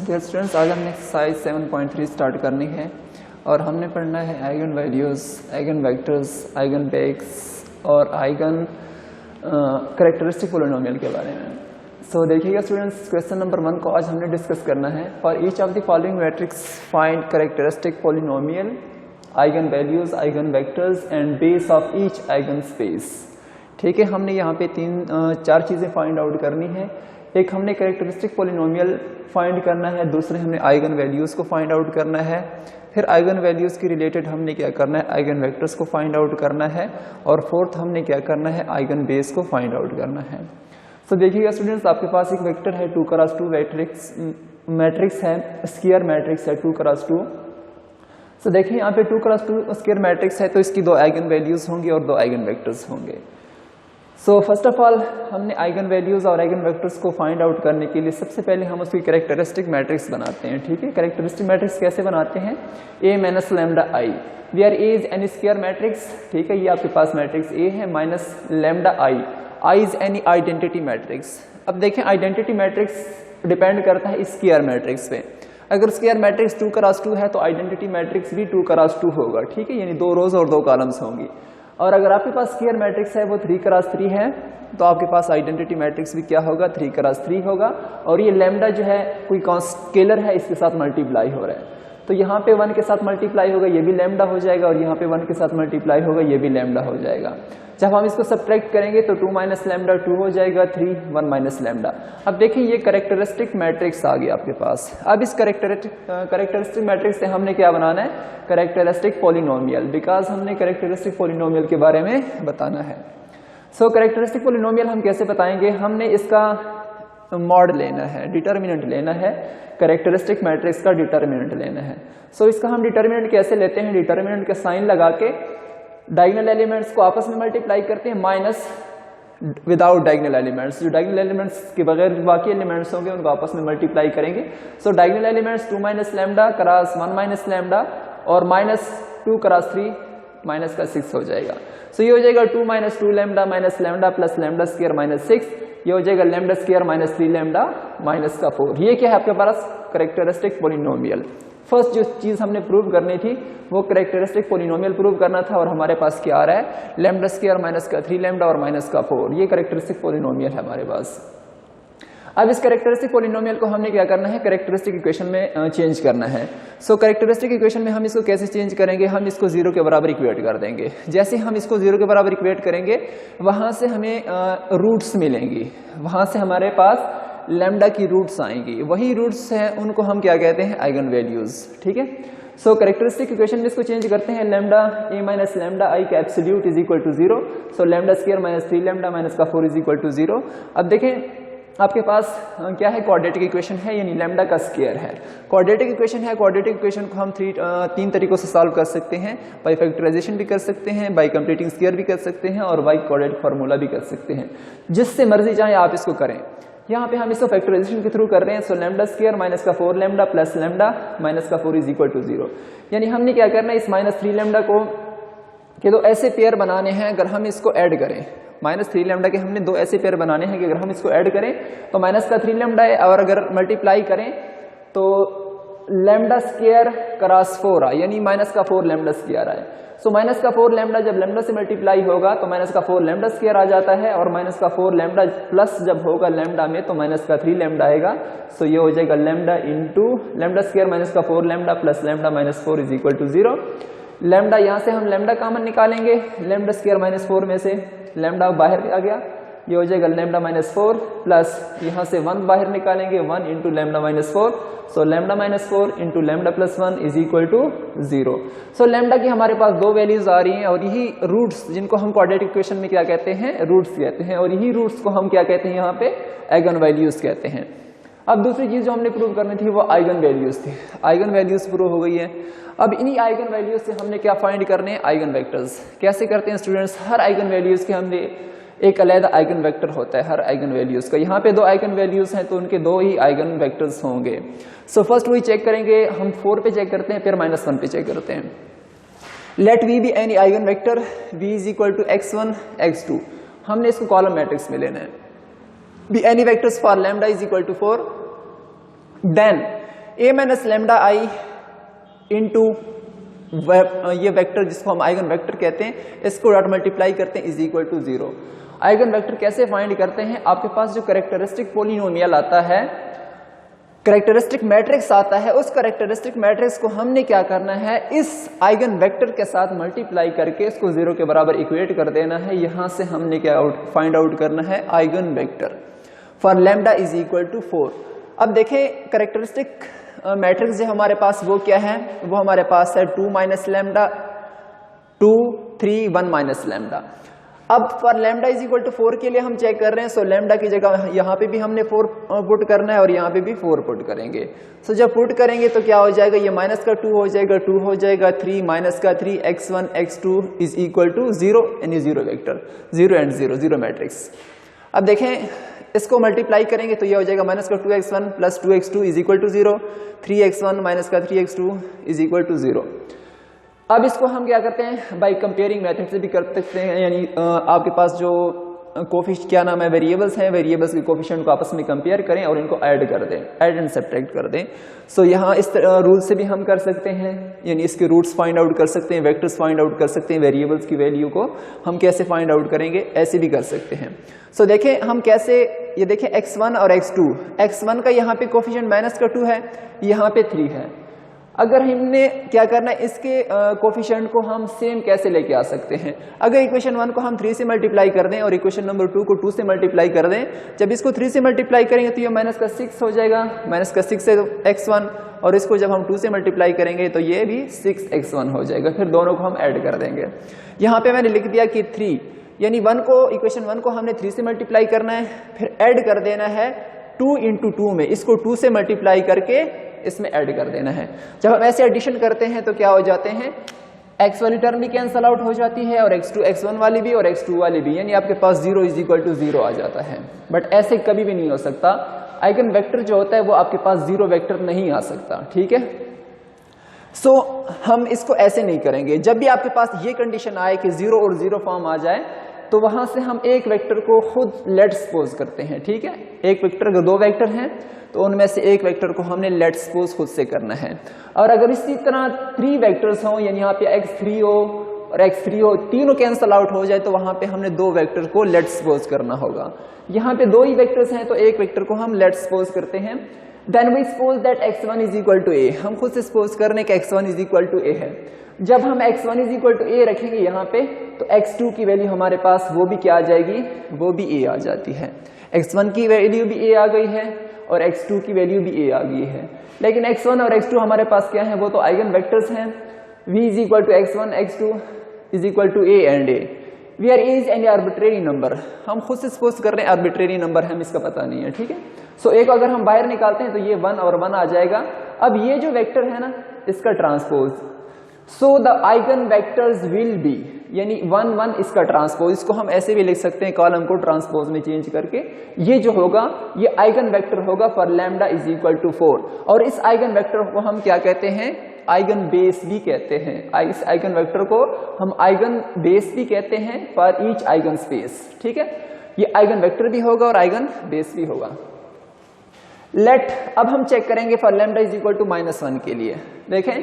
Dear students, आज हमने exercise 7.3 start करनी है और हमने पढ़ना है eigen values, eigen vectors, eigen बेक्स और आइगन कैरेक्टरिस्टिक पोलिनोमियल के बारे में। सो देखिएगा स्टूडेंट्स, क्वेश्चन नंबर 1 को आज हमने डिस्कस करना है। For each of the following matrix find characteristic polynomial, eigen values, eigen vectors and base of each eigen space. ठीक है, हमने यहाँ पे 4 चीज़ें फाइंड आउट करनी है। एक हमने कैरेक्टरिस्टिक पोलिनोमियल फाइंड करना है, दूसरे हमने आइगन वैल्यूज़ को फाइंड आउट करना है, फिर आइगन वैल्यूज़ के रिलेटेड हमने क्या करना है, आइगन वेक्टर्स को फाइंड आउट करना है, और फोर्थ हमने क्या करना है, आइगन बेस को फाइंड आउट करना है। तो देखिएगा स्टूडेंट्स, आपके पास एक वेक्टर है 2x2 मैट्रिक्स है, स्क्वायर मैट्रिक्स है 2x2। तो देखिए यहाँ पे 2x2 स्क्वायर मैट्रिक्स है, तो इसकी 2 आइगन वैल्यूज़ होंगी और 2 आइगन वेक्टर्स होंगे। सो फर्स्ट ऑफ ऑल हमने आइगन वैल्यूज और आइगन वेक्टर्स को फाइंड आउट करने के लिए सबसे पहले हम उसकी कैरेक्टरिस्टिक मैट्रिक्स बनाते हैं। ठीक है, कैरेक्टरिस्टिक मैट्रिक्स कैसे बनाते हैं, A minus lambda I, where A is any square matrix. ठीक है, ये आपके पास मैट्रिक्स A है, minus lambda I is any identity matrix. अब देखें, आइडेंटिटी मैट्रिक्स डिपेंड करता है स्क्वायर मैट्रिक्स पे। अगर स्क्वायर मैट्रिक्स 2x2 है तो आइडेंटिटी मैट्रिक्स भी 2x2 होगा। ठीक है, यानी 2 रोज और 2 कॉलम्स होंगी। और अगर आपके पास स्क्वायर मैट्रिक्स है वो 3x3 है तो आपके पास आइडेंटिटी मैट्रिक्स भी क्या होगा, 3x3 होगा। और ये लैम्डा जो है कोई स्केलर है, इसके साथ मल्टीप्लाई हो रहा है, तो यहाँ पे 1 के साथ मल्टीप्लाई होगा, ये भी लैम्डा हो जाएगा, और यहाँ पे 1 के साथ मल्टीप्लाई होगा, ये भी लैम्डा हो जाएगा। जब हम इसको सब्ट्रैक्ट करेंगे तो 2 माइनस लैम्डा 2 हो जाएगा, 3 1 माइनस लैम्डा। अब देखिए ये कैरेक्टरिस्टिक मैट्रिक्स आ गया आपके पास। अब इस कैरेक्टरिस्टिक मैट्रिक्स से हमने क्या बनाना है, कैरेक्टरिस्टिक पोलिनोमियल, बिकॉज हमने कैरेक्टरिस्टिक पोलिनोमियल के बारे में बताना है। सो कैरेक्टरिस्टिक पोलिनोमियल हम कैसे बताएंगे, हमने इसका मॉड लेना है, डिटर्मिनेंट लेना है, कैरेक्टरिस्टिक मैट्रिक्स का डिटर्मिनेंट लेना है। सो इसका हम डिटर्मिनेंट कैसे लेते हैं, डिटर्मिनेंट का साइन लगा के डायगोनल एलिमेंट्स को आपस में मल्टीप्लाई करते हैं, माइनस विदाउट डायगोनल एलिमेंट्स। जो डायगोनल एलिमेंट्स के बगैर बाकी एलिमेंट्स होंगे उनको आपस में मल्टीप्लाई करेंगे। So diagonal elements 2 minus lambda cross 1 minus lambda और माइनस 2 क्रॉस 3 माइनस का 6 हो जाएगा। सो ये हो जाएगा 2 minus 2 lambda minus lambda plus lambda square minus 6, ये हो जाएगा lambda square minus 3 lambda minus का 4। ये क्या है आपके पास, कैरेक्टरिस्टिक पोलिनोमियल। फर्स्ट जो चीज हमने प्रूव करनी थी वो कैरेक्टरिस्टिक पोलिनोमियल प्रूव करना था, और हमारे पास क्या आ रहा है, लैम्डा स्क्वायर माइनस का 3 लैम्डा और माइनस का 4। ये कैरेक्टरिस्टिक पोलिनोमियल है हमारे पास। अब इस कैरेक्टरिस्टिक पोलिनोमियल को हमने क्या करना है, कैरेक्टरिस्टिक इक्वेशन में चेंज करना है। सो कैरेक्टरिस्टिक इक्वेशन में हम इसको कैसे चेंज करेंगे, हम इसको 0 के बराबर इक्वेट कर देंगे। जैसे हम इसको 0 के बराबर इक्वेट करेंगे वहां से हमें रूट्स मिलेंगी, वहां से हमारे पास लैम्डा की रूट्स आएंगी, वही रूट्स हैं उनको हम क्या कहते हैं, आइगन वैल्यूज। ठीक है, सो कैरेक्टरिस्टिक इक्वेशन में इसको चेंज करते हैं, lambda A minus lambda I का absolute is equal to 0। So lambda square minus 3 lambda minus का 4 इज इक्वल टू 0। अब देखें आपके पास क्या है, क्वाड्रेटिक इक्वेशन है, यानी लैम्डा का स्क्वायर है। क्वाड्रेटिक इक्वेशन है, क्वाड्रेटिक इक्वेशन को हम 3 तरीकों से सॉल्व कर सकते हैं। बाय फैक्टराइजेशन भी कर सकते हैं, बाय कंप्लीटिंग स्क्वायर भी कर सकते हैं, और बाय क्वाड्रेटिक फार्मूला भी कर सकते हैं। जिससे मर्जी चाहे आप इसको करें। यहाँ पे हम इसको फैक्टराइजेशन के थ्रू कर रहे हैं। सो लैम्डा स्क्वायर माइनस का 4 लैम्डा प्लस लैम्डा माइनस का 4 इज इक्वल टू 0। यानी हमने क्या करना है, इस माइनस 3 लैम्डा को के 2 ऐसे पेयर बनाने हैं, अगर हम इसको ऐड करें, माइनस 3 लैम्डा के हमने 2 ऐसे पेयर बनाने हैं कि अगर हम इसको ऐड करें तो माइनस का 3 लैम्डा है, और अगर मल्टीप्लाई करें तो लैम्डा स्क्वायर क्रॉस 4 आए, यानी माइनस का 4 लैम्डा स्क्वायर आए। सो माइनस का 4 लैम्डा जब लैम्डा से मल्टीप्लाई होगा तो माइनस का 4 लैम्डा स्क्वायर आ जाता है, और माइनस का 4 लैम्डा प्लस जब होगा लैम्डा में तो माइनस का 3 लैम्डा आएगा। सो ये हो जाएगा lambda into lambda square minus का 4 lambda plus lambda minus 4 is equal to 0। Lambda यहाँ से हम लैम्डा कॉमन निकालेंगे, लैम्डा स्क्वायर माइनस 4 में से लैम्डा बाहर आ गया, ये हो जाएगा लैम्डा माइनस 4 प्लस यहाँ से 1 बाहर निकालेंगे, 1 into lambda minus 4। So lambda minus 4 into lambda plus 1 is equal to 0। So lambda की हमारे पास 2 वैल्यूज आ रही हैं, और यही रूट्स जिनको हम क्वाड्रेटिक इक्वेशन में क्या कहते हैं, रूट्स कहते हैं, और यही रूट्स को हम क्या कहते हैं यहाँ पे, आइगन वैल्यूज कहते हैं। अब दूसरी चीज जो हमने प्रूव करनी थी वो आइगन वैल्यूज थी। आइगन वैल्यूज प्रूव हो गई है। अब इन्हीं आइगन वैल्यूज से हमने क्या फाइंड करने हैं, आइगन वेक्टर्स। कैसे करते हैं स्टूडेंट्स, हर आइगन वैल्यूज के हमने एक अलग आइगन वेक्टर होता है हर आइगन वैल्यूज का। यहाँ पे 2 आइगन वैल्यूज हैं तो उनके 2 ही आइगन वेक्टर्स होंगे। सो फर्स्ट वही चेक करेंगे, हम 4 पे चेक करते हैं, फिर -1 पे चेक करते हैं। Let V be any eigen vector v is equal to x1 x2। हमने इसको कॉलम मैट्रिक्स में लेना है। Be any vectors for lambda is equal to 4, then a minus lambda I into ये वेक्टर जिसको हम आइगन वेक्टर कहते हैं, इसको डॉट मल्टीप्लाई करते हैं is equal to 0। Eigen vector कैसे फाइंड करते हैं? आपके पास जो कैरेक्टरिस्टिक पॉलिनोमियल आता है, कैरेक्टरिस्टिक मैट्रिक्स आता है, उस कैरेक्टरिस्टिक मैट्रिक्स को हमने क्या करना है, इस आइगन वेक्टर के साथ मल्टीप्लाई करके इसको 0 के बराबर इक्वेट कर देना है। यहां से हमने क्या फाइंड आउट करना है, eigen vector for lambda is equal to 4। अब देखें कैरेक्टरिस्टिक मैट्रिक्स जो हमारे पास वो क्या है, वो हमारे पास है 2 माइनस लैम्डा 2 3 1 माइनस लैम्डा। अब for lambda is equal to 4 के लिए हम चेक कर रहे हैं, सो लैम्डा की जगह यहाँ पे भी हमने 4 पुट करना है और यहाँ पे भी 4 पुट करेंगे। सो जब पुट करेंगे तो क्या हो जाएगा, ये माइनस का 2 हो जाएगा, 2 हो जाएगा 3 माइनस का 3 x1 x2 is equal to 0, यानी 0 वेक्टर, 0 एंड 0 0 मैट्रिक्स। अब देखें इसको मल्टीप्लाई करेंगे तो ये हो जाएगा माइनस का 2x1 plus 2x2 is equal to 0, 3x1 minus का 3x2 इज इक्वल टू 0। अब इसको हम क्या करते हैं, बाय कंपेयरिंग मेथड से भी कर सकते हैं, यानी आपके पास जो क्या नाम है, वेरिएबल्स हैं, वेरिएबल्स के कोफिशिएंट को आपस में कंपेयर करें और इनको ऐड कर दें, ऐड एंड सब्ट्रैक्ट कर दें। सो यहाँ इस रूल से भी हम कर सकते हैं, यानी इसके रूट्स फाइंड आउट कर सकते हैं, वेक्टर्स फाइंड आउट कर सकते हैं, वेरिएबल्स की वैल्यू को हम कैसे फाइंड आउट करेंगे, ऐसे भी कर सकते हैं। सो देखें हम कैसे, ये देखें x1 और x2, x1 का यहाँ पे कोफिशिएंट माइनस का 2 है, यहाँ पे 3 है। अगर हमने क्या करना है, इसके कोफिशिएंट को हम सेम कैसे लेके आ सकते हैं, अगर इक्वेशन 1 को हम 3 से मल्टीप्लाई कर दें और इक्वेशन नंबर 2 को 2 से मल्टीप्लाई कर दें, जब इसको 3 से मल्टीप्लाई करेंगे तो ये माइनस का 6 हो जाएगा, माइनस का 6 है x1, और इसको जब हम 2 से मल्टीप्लाई करेंगे तो ये भी 6x1 हो जाएगा। फिर दोनों को हम ऐड कर देंगे। यहाँ पे मैंने लिख दिया कि 3, यानी 1 को, इक्वेशन 1 को हमने 3 से मल्टीप्लाई करना है, फिर ऐड कर देना है 2 इंटू 2 में, इसको 2 से मल्टीप्लाई करके इसमें ऐड कर देना है। जब हम ऐसे एडिशन करते हैं तो क्या हो जाते हैं, x वाली टर्म भी कैंसल आउट हो जाती है और x2 x1 वाली भी और x2 वाली भी, यानी आपके पास 0 इज इक्वल टू 0 आ जाता है। बट ऐसे कभी भी नहीं हो सकता, आइगन वेक्टर जो होता है वो आपके पास 0 वेक्टर नहीं आ सकता, ठीक है। सो हम इसको ऐसे नहीं करेंगे। जब भी आपके पास ये कंडीशन आए कि 0 और 0 फॉर्म आ जाए तो वहां से हम एक वेक्टर को खुद लेट सपोज करते हैं, ठीक है। एक वेक्टर, अगर 2 वेक्टर हैं तो उनमें से एक वेक्टर को हमने लेट सपोज खुद से करना है। और अगर इसी तरह 3 वेक्टर्स हों, यानी यहाँ पे x3 हो और x3 हो, तीनों कैंसल आउट हो जाए तो वहां पे हमने 2 वेक्टर को लेट सपोज करना होगा। यहाँ पे 2 ही वेक्टर्स हैं तो एक वेक्टर को हम लेट सपोज करते हैं। Then we suppose that x1 is equal to a, हम खुद से सपोज कर रहे हैं कि x1 is equal to a है। जब हम x1 is equal to a रखेंगे यहाँ पे तो x2 की वैल्यू हमारे पास वो भी क्या आ जाएगी, वो भी a आ जाती है। x1 की वैल्यू भी a आ गई है और x2 की वैल्यू भी a आ गई है। लेकिन x1 और x2 हमारे पास क्या है, वो तो आइगन वेक्टर्स हैं। v is equal to x1 x2 is equal to a and a, where a is any arbitrary number. हम खुद से सपोज कर रहे हैं आर्बिट्रेरी नंबर है, हमें इसका पता नहीं है, ठीक है। सो एक अगर हम बाहर निकालते हैं तो ये 1 और 1 आ जाएगा। अब ये जो वेक्टर है ना, इसका transpose, so the eigen vectors will be, यानी 1 1 इसका ट्रांसपोज, इसको हम ऐसे भी लिख सकते हैं कॉलम को ट्रांसपोज में चेंज करके। ये जो होगा ये आइगन वेक्टर होगा for lambda is equal to 4, और इस आइगन वेक्टर को हम क्या कहते हैं, आइगन बेस भी कहते हैं। इस आइगन वेक्टर को हम आइगन बेस भी कहते हैं फॉर ईच आइगन स्पेस, ठीक है। ये आइगन वेक्टर भी होगा और आइगन बेस भी होगा। लेट, अब हम चेक करेंगे for lambda is equal to -1 के लिए। देखें,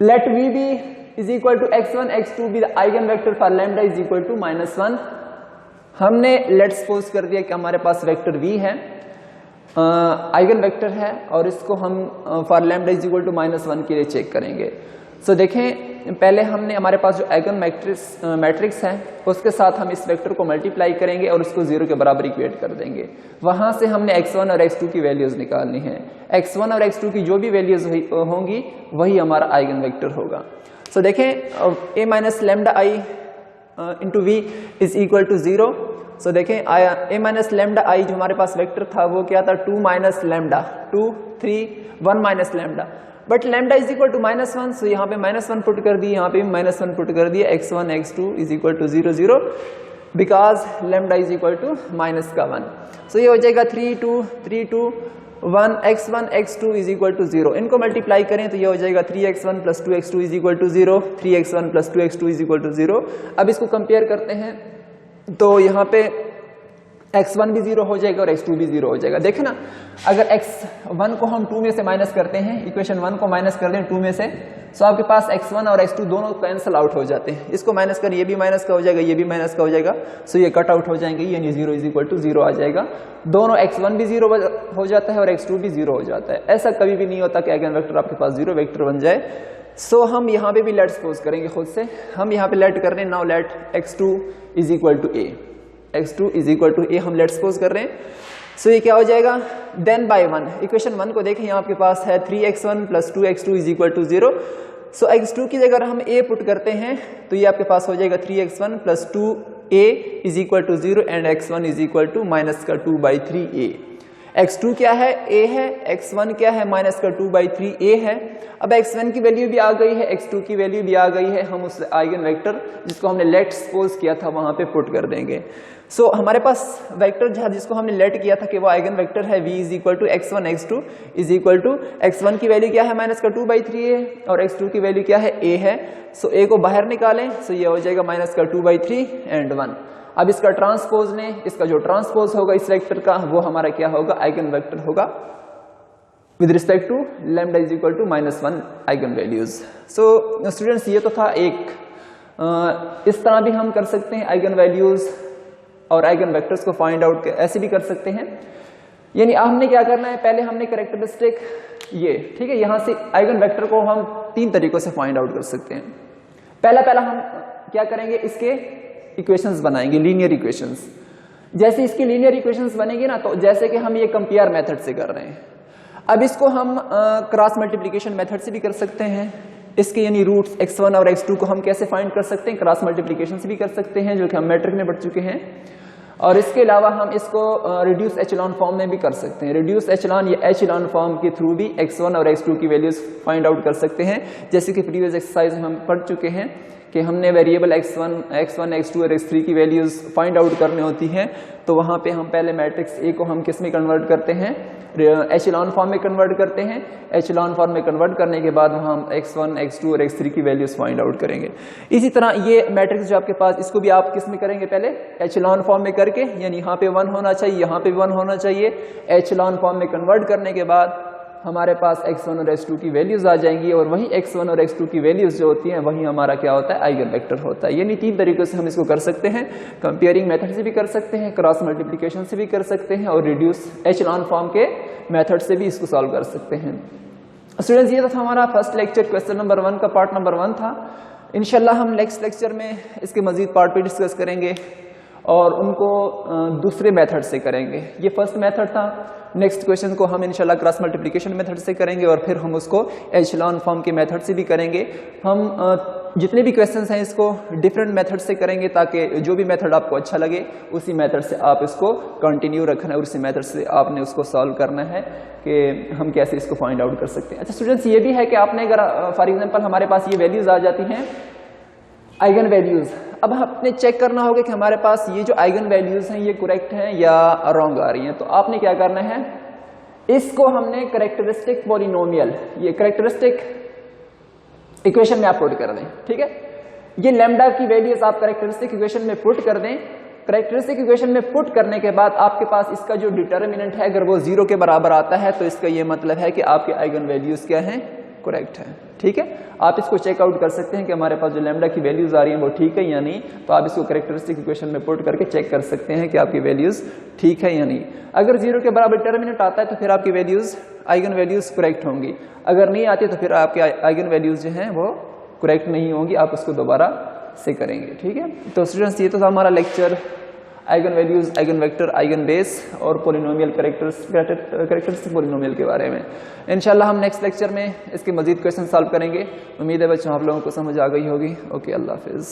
let V be is equal to x1 x2 be the eigen vector for lambda is equal to -1। हमने लेट सपोज कर दिया कि हमारे पास वेक्टर v है, आइगन वेक्टर है, और इसको हम for lambda is equal to -1 के लिए चेक करेंगे। सो देखें, पहले हमने हमारे पास जो आइगन मैट्रिक्स है उसके साथ हम इस वेक्टर को मल्टीप्लाई करेंगे और उसको 0 के बराबर इक्वेट कर देंगे। वहां से हमने x1 और x2 की वैल्यूज निकालनी है। x1 और x2 की जो भी वैल्यूज होंगी वही हमारा आइगन वेक्टर होगा। सो देखें, a minus lambda I into V is equal to 0। So देखें, a माइनस लैम्डा आई जो हमारे पास वेक्टर था वो क्या था, 2 minus lambda, 2 3 1 minus lambda, but lambda is equal to -1, so यहाँ पे -1 पुट कर दी, यहाँ पे भी -1 पुट कर दिया। x1 x2 is equal to 0 0 because lambda is equal to -1। So ये हो जाएगा 3 2 3 2 1 x1 x2 is equal to 0। इनको मल्टीप्लाई करें तो ये हो जाएगा 3x1 plus 2x2 is equal to 0, 3x1 plus 2x2 is equal to 0। अब इसको कंपेयर करते हैं तो यहाँ पे x1 भी 0 हो जाएगा और x2 भी 0 हो जाएगा। देखें ना, अगर x1 को हम 2 में से माइनस करते हैं, इक्वेशन 1 को माइनस कर दें 2 में से, तो आपके पास x1 और x2 दोनों कैंसिल आउट हो जाते हैं। इसको माइनस कर, ये भी माइनस का हो जाएगा, ये भी माइनस का हो जाएगा, सो ये कट आउट हो जाएंगे, यानी 0 इज इक्वल टू 0 आ जाएगा। दोनों x1 भी 0 हो जाता है और x2 भी 0 हो जाता है। ऐसा कभी भी नहीं होता कि आइगन वेक्टर आपके पास 0 वेक्टर बन जाए। सो हम यहाँ पे भी लेट सपोज करेंगे खुद से, हम यहाँ पे लेट कर रहे हैं, now let x2 is equal to a, x2 is equal to a हम लेट सपोज कर रहे हैं। सो ये क्या हो जाएगा, देन बाय 1, इक्वेशन 1 को देखें, यहाँ आपके पास है 3x1 plus 2x2 is equal to 0। So x2 की जगह हम a पुट करते हैं तो ये आपके पास हो जाएगा 3x1 plus 2a is equal to 0 and x1 is equal to minus का 2/3a। x2 क्या है, a है, x1 क्या है, माइनस का 2/3a है। अब x1 की वैल्यू भी आ गई है, x2 की वैल्यू भी आ गई है, हम उस आइगन वेक्टर जिसको हमने लेट सपोज किया था वहां पे पुट कर देंगे। सो हमारे पास वेक्टर जिसको हमने लेट किया था कि वो आइगन वेक्टर है v is equal to x1 x2 is equal to x1 की वैल्यू क्या है, माइनस का 2/3a और x2 की वैल्यू क्या है, a है। सो a को बाहर निकालें, सो ये हो जाएगा माइनस का 2/3 एंड 1। अब इसका ट्रांसपोज ने, इसका जो ट्रांसपोज होगा इस वेक्टर का, वो हमारा क्या होगा, आइगन वेक्टर होगा with respect to lambda is equal to -1 eigen values. So students, ये तो था एक। इस तरह भी हम कर सकते हैं आइगन वैल्यूज और आइगन वेक्टर्स को फाइंड आउट, ऐसे भी कर सकते हैं। यानी हमने क्या करना है, पहले हमने कैरेक्टरिस्टिक ये, ठीक है, यहां से आइगन वेक्टर को हम 3 तरीकों से फाइंड आउट कर सकते हैं। पहला हम क्या करेंगे, इसके इक्वेशंस बनाएंगे, लीनियर इक्वेशंस। जैसे इसकी लीनियर इक्वेशंस बनेगी ना, तो जैसे कि हम ये कंपेयर मेथड से कर रहे हैं, अब इसको हम क्रॉस मल्टीप्लिकेशन मेथड से भी कर सकते हैं। इसके यानी रूट्स x1 और x2 को हम कैसे फाइंड कर सकते हैं, क्रॉस मल्टीप्लिकेशन से भी कर सकते हैं, जो कि हम मैट्रिक में पढ़ चुके हैं। और इसके अलावा हम इसको रिड्यूस एचेलॉन फॉर्म में भी कर सकते हैं। रिड्यूस एचेलॉन या एचेलॉन फॉर्म के थ्रू भी x1 और x2 की वैल्यूज फाइंड आउट कर सकते हैं। जैसे कि प्रीवियस एक्सरसाइज में हम पढ़ चुके हैं कि हमने वेरिएबल x1, x2 और x3 की वैल्यूज फाइंड आउट करनी होती हैं, तो वहां पे हम पहले मैट्रिक्स A को हम किस में कन्वर्ट करते हैं, एचेलॉन फॉर्म में कन्वर्ट करते हैं। एचेलॉन फॉर्म में कन्वर्ट करने के बाद हम x1, x2 और x3 की वैल्यूज फाइंड आउट करेंगे। इसी तरह ये मैट्रिक्स जो आपके पास, इसको भी आप किस में करेंगे, पहले एचेलॉन फॉर्म में करके, यानी यहाँ पे 1 होना चाहिए, यहाँ पे भी 1 होना चाहिए। एचेलॉन फॉर्म में कन्वर्ट करने के बाद हमारे पास x1 और x2 की वैल्यूज आ जाएंगी, और वही x1 और x2 की वैल्यूज जो होती हैं वही हमारा क्या होता है, आइगन वेक्टर होता है। यानी 3 तरीकों से हम इसको कर सकते हैं। कंपेयरिंग मेथड से भी कर सकते हैं, क्रॉस मल्टीप्लिकेशन से भी कर सकते हैं, और रिड्यूस एचेलॉन फॉर्म के मेथड से भी इसको सॉल्व कर सकते हैं। स्टूडेंट्स, ये तो था हमारा फर्स्ट लेक्चर, क्वेश्चन नंबर 1 का पार्ट नंबर 1 था। इंशाल्लाह हम नेक्स्ट लेक्चर में इसके मजीद पार्ट पे डिस्कस करेंगे और उनको दूसरे मेथड से करेंगे। ये फर्स्ट मेथड था। नेक्स्ट क्वेश्चन को हम इंशाल्लाह क्रॉस मल्टीप्लिकेशन मेथड से करेंगे, और फिर हम उसको एचेलॉन फॉर्म के मेथड से भी करेंगे। हम जितने भी क्वेश्चंस हैं इसको डिफरेंट मेथड से करेंगे, ताकि जो भी मेथड आपको अच्छा लगे उसी मेथड से आप इसको कंटिन्यू रखना है, और उसी मेथड से आपने उसको सॉल्व करना है कि हम कैसे इसको फाइंड आउट कर सकते हैं। अच्छा स्टूडेंट्स, ये भी है कि आपने अगर फॉर एग्जाम्पल हमारे पास ये वैल्यूज आ जाती हैं, आइगन वैल्यूज, अब आपने चेक करना होगा कि हमारे पास ये जो आइगन वैल्यूज हैं ये करेक्ट हैं या रॉन्ग आ रही हैं। तो आपने क्या करना है, इसको हमने कैरेक्टरिस्टिक पॉलिनोमियल, ये कैरेक्टरिस्टिक इक्वेशन में आप पुट कर दें, ठीक है। ये लैम्डा की वैल्यूज आप कैरेक्टरिस्टिक इक्वेशन में पुट कर दें। कैरेक्टरिस्टिक इक्वेशन में पुट करने के बाद आपके पास इसका जो डिटर्मिनेंट है, अगर वो 0 के बराबर आता है, तो इसका ये मतलब है कि आपके आइगन वैल्यूज क्या हैं, करेक्ट है, ठीक है। आप इसको चेकआउट कर सकते हैं कि हमारे पास जो लैम्डा की वैल्यूज आ रही हैं वो ठीक है या नहीं। तो आप इसको कैरेक्टरिस्टिक इक्वेशन में पुट करके चेक कर सकते हैं कि आपकी वैल्यूज ठीक है या नहीं। अगर 0 के बराबर डिटर्मिनेंट आता है तो फिर आपकी वैल्यूज, आइगन वैल्यूज करेक्ट होंगी। अगर नहीं आती तो फिर आपके आइगन वैल्यूज जो हैं वो करेक्ट नहीं होंगी, आप उसको दोबारा से करेंगे, ठीक है। तो स्टूडेंट्स, ये तो था हमारा lecture eigen values, eigen vector, eigen base और पॉलिनोमियल कैरेक्टरिस्टिक पॉलिनोमियल के बारे में। इंशाल्लाह हम नेक्स्ट लेक्चर में इसके मजीद क्वेश्चन सॉल्व करेंगे। उम्मीद है बच्चों आप लोगों को समझ आ गई होगी। ओके, अल्लाह हाफिज़।